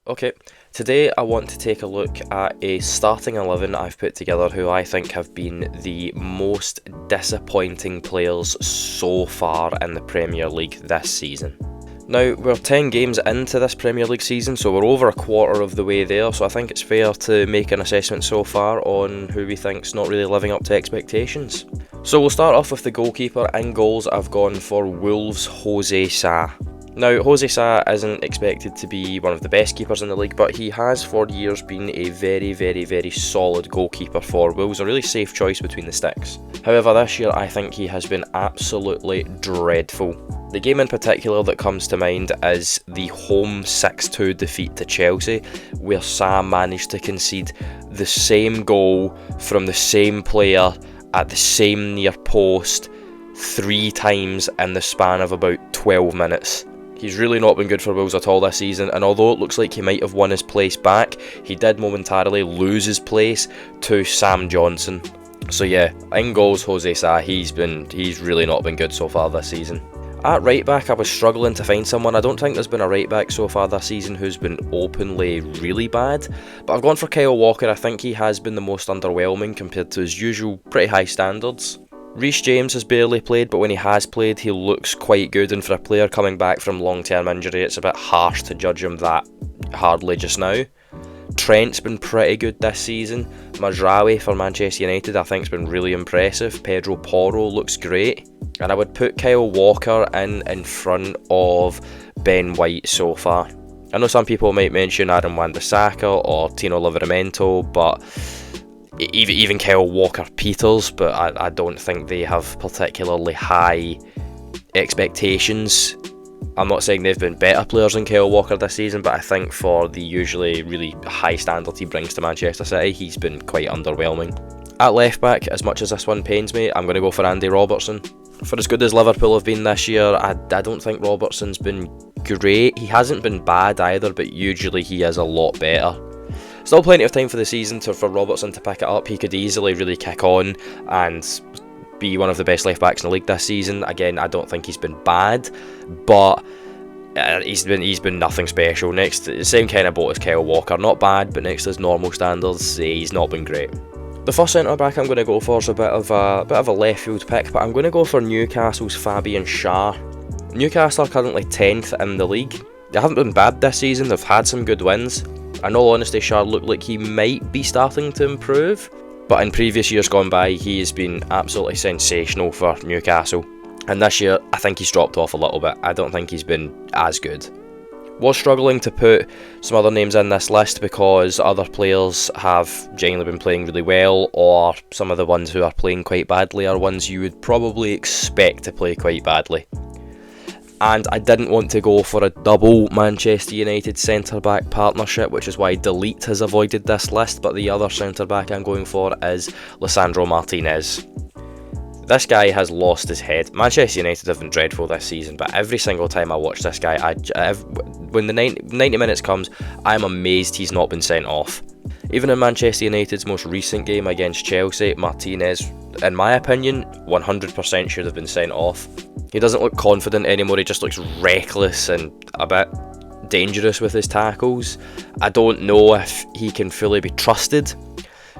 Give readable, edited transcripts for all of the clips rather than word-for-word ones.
Okay, today I want to take a look at a starting 11 I've put together who I think have been the most disappointing players so far in the Premier League this season. Now, we're 10 games into this Premier League season, so we're over a quarter of the way there, so I think it's fair to make an assessment so far on who we think's not really living up to expectations. So we'll start off with the goalkeeper. In goals, I've gone for Wolves' Jose Sa. Now, Jose Sa isn't expected to be one of the best keepers in the league, but he has for years been a very solid goalkeeper for Wolves, a really safe choice between the sticks. However, this year I think he has been absolutely dreadful. The game in particular that comes to mind is the home 6-2 defeat to Chelsea, where Sa managed to concede the same goal from the same player at the same near post 3 times in the span of about 12 minutes. He's really not been good for Wolves at all this season, and although it looks like he might have won his place back, he did momentarily lose his place to Sam Johnson. So yeah, in goals, Jose Sa, he's really not been good so far this season. At right back, I was struggling to find someone. I don't think there's been a right back so far this season who's been openly really bad, but I've gone for Kyle Walker. I think he has been the most underwhelming compared to his usual pretty high standards. Reece James has barely played, but when he has played, he looks quite good, and for a player coming back from long-term injury, it's a bit harsh to judge him that hardly just now. Trent's been pretty good this season. Mazraoui for Manchester United I think's been really impressive. Pedro Porro looks great. And I would put Kyle Walker in front of Ben White so far. I know some people might mention Aaron Wan-Bissaka or Tino Livramento, but even Kyle Walker-Peters, but I don't think they have particularly high expectations. I'm not saying they've been better players than Kyle Walker this season, but I think for the usually really high standard he brings to Manchester City, he's been quite underwhelming. At left back, as much as this one pains me, I'm going to go for Andy Robertson. For as good as Liverpool have been this year, I don't think Robertson's been great. He hasn't been bad either, but usually he is a lot better. Still plenty of time for the season for Robertson to pick it up. He could easily really kick on and be one of the best left backs in the league this season. Again, I don't think he's been bad, but he's been nothing special. Next, same kind of boat as Kyle Walker. Not bad, but next to his normal standards, he's not been great. The first centre back I'm going to go for is a bit of a left field pick, but I'm going to go for Newcastle's Fabian Schär. Newcastle are currently 10th in the league. They haven't been bad this season. They've had some good wins. In all honesty, Schär looked like he might be starting to improve, but in previous years gone by, he has been absolutely sensational for Newcastle. And this year, I think he's dropped off a little bit. I don't think he's been as good. Was struggling to put some other names in this list because other players have genuinely been playing really well, or some of the ones who are playing quite badly are ones you would probably expect to play quite badly. And I didn't want to go for a double Manchester United centre-back partnership, which is why Delete has avoided this list, but the other centre-back I'm going for is Leandro Martinez. This guy has lost his head. Manchester United have been dreadful this season, but every single time I watch this guy, when the 90 minutes comes, I'm amazed he's not been sent off. Even in Manchester United's most recent game against Chelsea, Martinez, in my opinion, 100% should have been sent off. He doesn't look confident anymore, he just looks reckless and a bit dangerous with his tackles. I don't know if he can fully be trusted.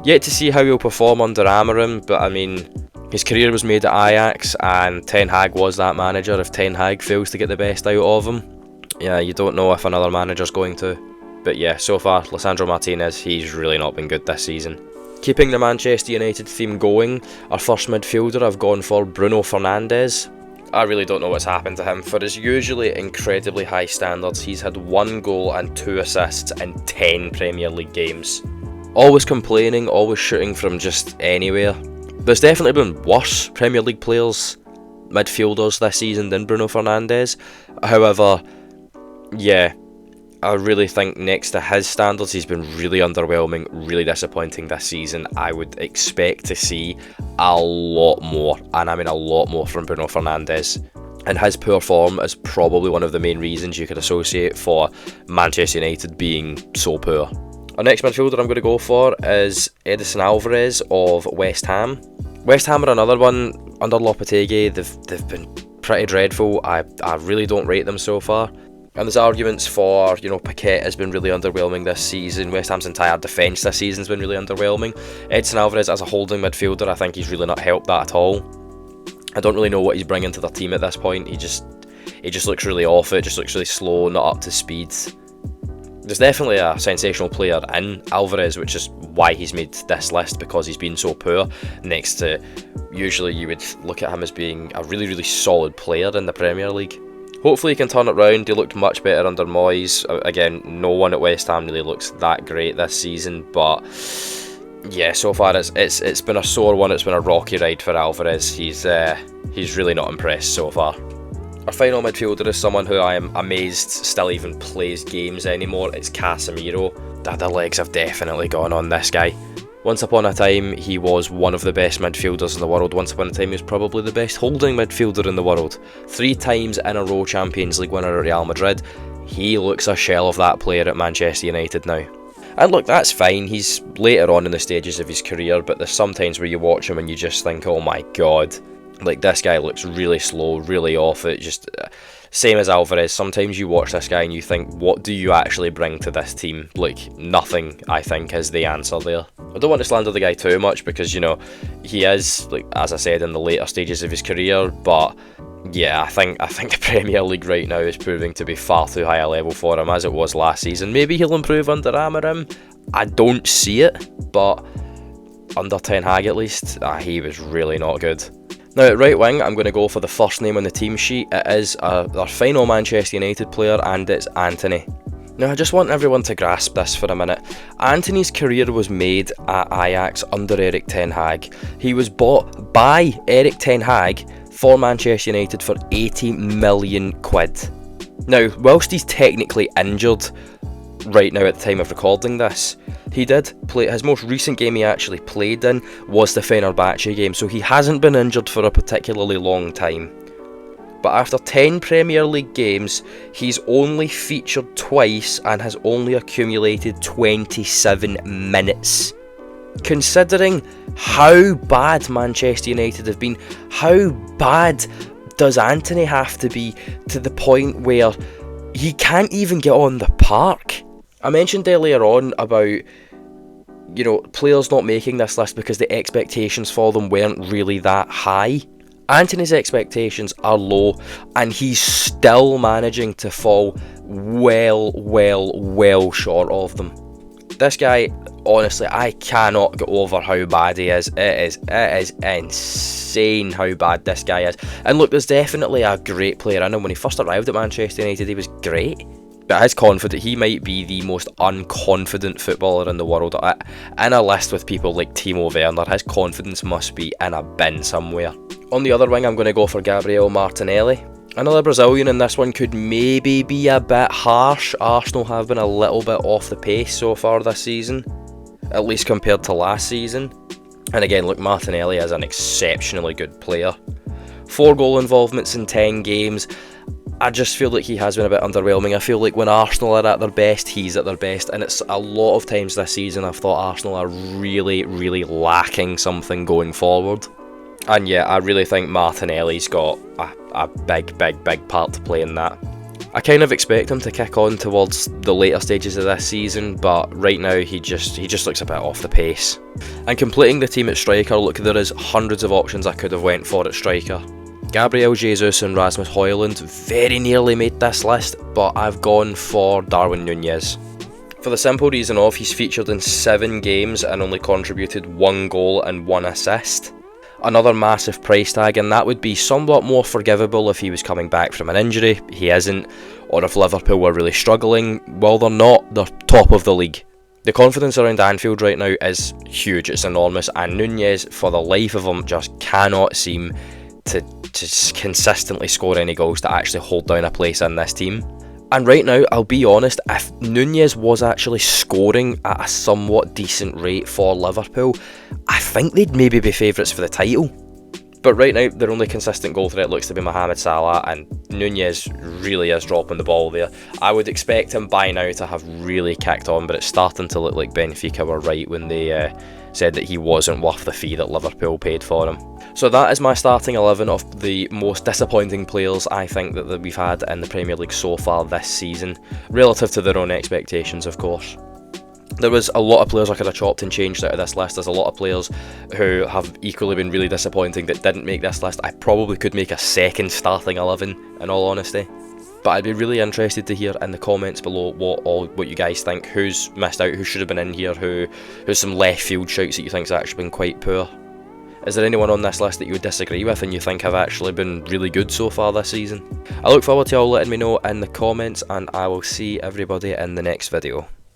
Yet to see how he'll perform under Amorim, but I mean, his career was made at Ajax, and Ten Hag was that manager. If Ten Hag fails to get the best out of him, yeah, you don't know if another manager's going to. But yeah, so far, Leandro Martinez, he's really not been good this season. Keeping the Manchester United theme going, our first midfielder, I've gone for Bruno Fernandez. I really don't know what's happened to him. For his usually incredibly high standards, he's had 1 goal and 2 assists in 10 Premier League games. Always complaining, always shooting from just anywhere. There's definitely been worse Premier League players, midfielders this season than Bruno Fernandes. However, yeah, I really think next to his standards, he's been really underwhelming, really disappointing this season. I would expect to see a lot more, and I mean a lot more, from Bruno Fernandes. And his poor form is probably one of the main reasons you could associate for Manchester United being so poor. Our next midfielder I'm going to go for is Edson Alvarez of West Ham. West Ham are another one under Lopetegui. They've been pretty dreadful. I really don't rate them so far. And there's arguments for, Paquet has been really underwhelming this season. West Ham's entire defence this season's been really underwhelming. Edson Alvarez as a holding midfielder, I think he's really not helped that at all. I don't really know what he's bringing to their team at this point. He just looks really off it, just looks really slow, not up to speed. There's definitely a sensational player in Alvarez, which is why he's made this list, because he's been so poor, next to usually you would look at him as being a really, really solid player in the Premier League. Hopefully he can turn it round. He looked much better under Moyes. Again, no one at West Ham really looks that great this season, but yeah, so far it's been a sore one. It's been a rocky ride for Alvarez. He's really not impressed so far. Our final midfielder is someone who I am amazed still even plays games anymore. It's Casemiro. The legs have definitely gone on this guy. Once upon a time, he was one of the best midfielders in the world. Once upon a time, he was probably the best holding midfielder in the world. 3 times in a row Champions League winner at Real Madrid. He looks a shell of that player at Manchester United now. And look, that's fine. He's later on in the stages of his career, but there's sometimes where you watch him and you just think, oh my god. Like, this guy looks really slow, really off it. Just same as Alvarez. Sometimes you watch this guy and you think, what do you actually bring to this team? Like, nothing, I think, is the answer there. I don't want to slander the guy too much because, he is, like, as I said, in the later stages of his career, but yeah, I think the Premier League right now is proving to be far too high a level for him as it was last season. Maybe he'll improve under Amorim. I don't see it, but under Ten Hag at least, he was really not good. Now at right wing, I'm going to go for the first name on the team sheet. It is our final Manchester United player, and it's Antony. Now I just want everyone to grasp this for a minute. Antony's career was made at Ajax under Erik Ten Hag. He was bought by Erik Ten Hag for Manchester United for 80 million quid. Now, whilst he's technically injured right now at the time of recording this, he did play. His most recent game he actually played in was the Fenerbahce game, so he hasn't been injured for a particularly long time. But after 10 Premier League games, he's only featured twice and has only accumulated 27 minutes. Considering how bad Manchester United have been, how bad does Antony have to be to the point where he can't even get on the park? I mentioned earlier on about, players not making this list because the expectations for them weren't really that high. Antony's expectations are low, and he's still managing to fall well short of them. This guy, honestly, I cannot get over how bad he is. It is insane how bad this guy is. And look, there's definitely a great player in him. When he first arrived at Manchester United, he was great. But he might be the most unconfident footballer in the world. In a list with people like Timo Werner, his confidence must be in a bin somewhere. On the other wing, I'm going to go for Gabriel Martinelli. Another Brazilian, and this one could maybe be a bit harsh. Arsenal have been a little bit off the pace so far this season, at least compared to last season. And again, look, Martinelli is an exceptionally good player. 4 goal involvements in 10 games. I just feel like he has been a bit underwhelming. I feel like when Arsenal are at their best, he's at their best. And it's a lot of times this season I've thought Arsenal are really, really lacking something going forward. And yeah, I really think Martinelli's got a big part to play in that. I kind of expect him to kick on towards the later stages of this season, but right now he just looks a bit off the pace. And completing the team at striker, look, there is hundreds of options I could have went for at striker. Gabriel Jesus and Rasmus Højlund very nearly made this list, but I've gone for Darwin Nunes. For the simple reason of he's featured in 7 games and only contributed 1 goal and 1 assist. Another massive price tag, and that would be somewhat more forgivable if he was coming back from an injury. He isn't, or if Liverpool were really struggling. Well, they're not. They're top of the league. The confidence around Anfield right now is huge. It's enormous, and Nunes, for the life of him, just cannot seem to consistently score any goals to actually hold down a place in this team. And right now, I'll be honest, if Nunes was actually scoring at a somewhat decent rate for Liverpool, I think they'd maybe be favourites for the title. But right now, their only consistent goal threat looks to be Mohamed Salah, and Nunes really is dropping the ball there. I would expect him by now to have really kicked on, but it's starting to look like Benfica were right when they said that he wasn't worth the fee that Liverpool paid for him. So that is my starting 11 of the most disappointing players I think that we've had in the Premier League so far this season, relative to their own expectations, of course. There was a lot of players I could have chopped and changed out of this list. There's a lot of players who have equally been really disappointing that didn't make this list. I probably could make a second starting 11, in all honesty. But I'd be really interested to hear in the comments below what you guys think. Who's missed out, who should have been in here, who's some left field shouts that you think's actually been quite poor. Is there anyone on this list that you would disagree with and you think have actually been really good so far this season? I look forward to y'all letting me know in the comments, and I will see everybody in the next video.